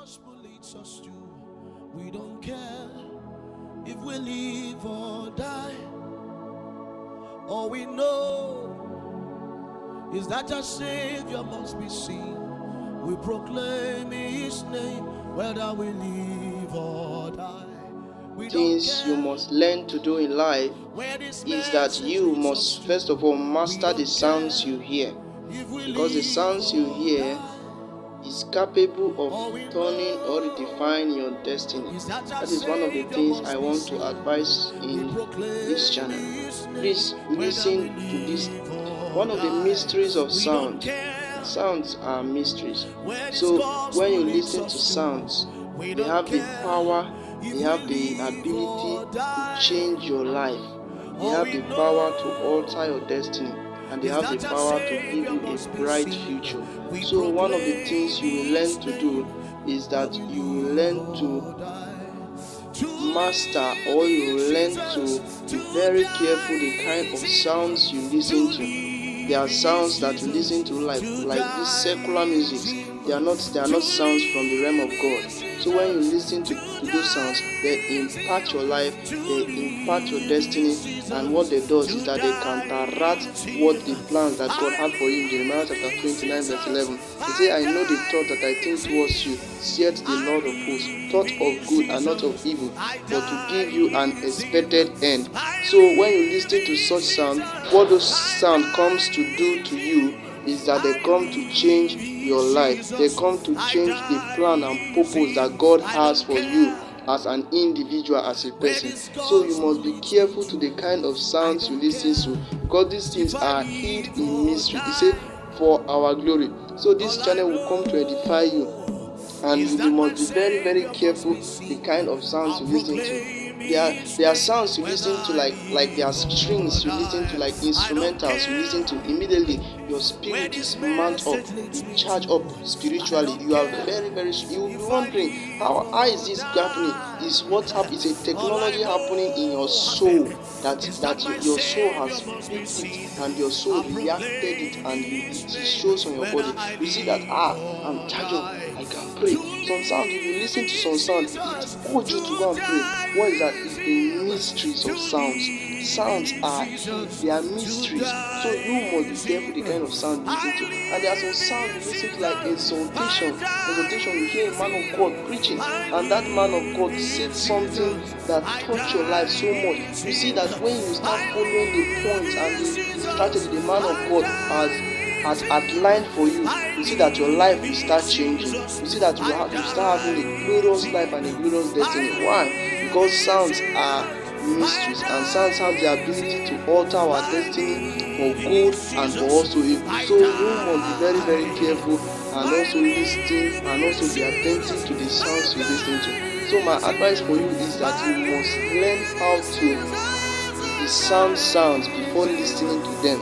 gospel leads us to. We don't care if we live or die. All we know is that our Savior must be seen. We proclaim His name whether we live or die. Things you must learn to do in life is that you must first of all master the sounds you hear, because the sounds you hear is capable of turning or redefining your destiny. That is one of the things I want to advise in this channel. Please listen to this. One of the mysteries of sound. Sounds are mysteries. So when you listen to sounds, they have the power, they have the ability to change your life. They have the power to alter your destiny, and they have the power to give you a bright future. So one of the things you will learn to do is that you will learn to master, or you will learn to be very careful the kind of sounds you listen to. There are sounds that you listen to like this secular music. They are not sounds from the realm of God. So when you listen to those sounds, they impact your life, they impact your destiny, and what they do is that they counteract what the plans that God had for you in Jeremiah chapter 29 verse 11. He said, I know the thought that I think towards you, saith the Lord of hosts, thought of good and not of evil, but to give you an expected end. So when you listen to such sound, what those sound comes to do to you is that they come to change your life. They come to change the plan and purpose that God has for you as an individual, as a person. So you must be careful to the kind of sounds you listen to, because these things are hid in mystery. He said, for our glory. So this channel will come to edify you, and you must be very, very careful the kind of sounds you listen to. There are sounds you listen to like there are strings you listen to, like instrumentals you listen to. Immediately your spirit is manned up, you charge up spiritually. You are very, very, you will be wondering how is this happening? Is what happens? Is a technology happening in your soul that your soul has picked it, and your soul reacted it, and it shows on your body. You see that I'm charged up, I can pray. Some sound, if you listen to some sound, it urges you to go and pray. What is that? It's the mysteries of sounds. Sounds are mysteries. So you must be careful the kind of sound you listen to. And there are some sound you listen to, like exaltation. Exaltation, you hear a man of God preaching, and that man of God said something that touched your life so much. You see that when you start following the points and the strategy the man of God has outlined for you, you see that your life will start changing. You see that you start having a glorious life and a glorious destiny. Why? Because sounds are mysteries, and sounds have the ability to alter our destiny for good and for also evil. So you must be very, very careful, and also listen, and also be attentive to the sounds you listen to. So my advice for you is that you must learn how to discern sounds before listening to them.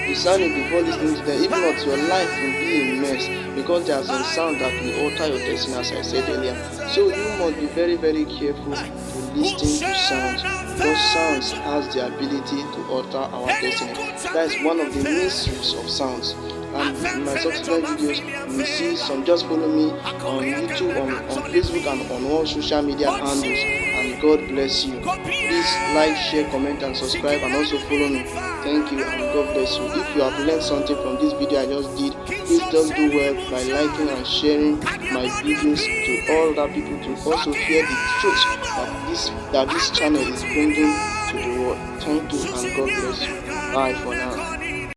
Discern it before listening to them. If not, your life will be a mess, because there are some sound that will alter your destiny, as I said earlier. So you must be very, very careful to listen to sounds, because sounds has the ability to alter our destiny. That is one of the mysteries of sounds. And in my subsequent videos, you will see some. Just follow me on YouTube, on Facebook, and on all social media handles. And God bless you. Please like, share, comment, and subscribe, and also follow me. Thank you, and God bless you. If you have learned something from this video I just did, please just do well by liking and sharing my videos to all other people to also hear the truth that this channel is bringing to the world. Thank you, and God bless you. Bye for now.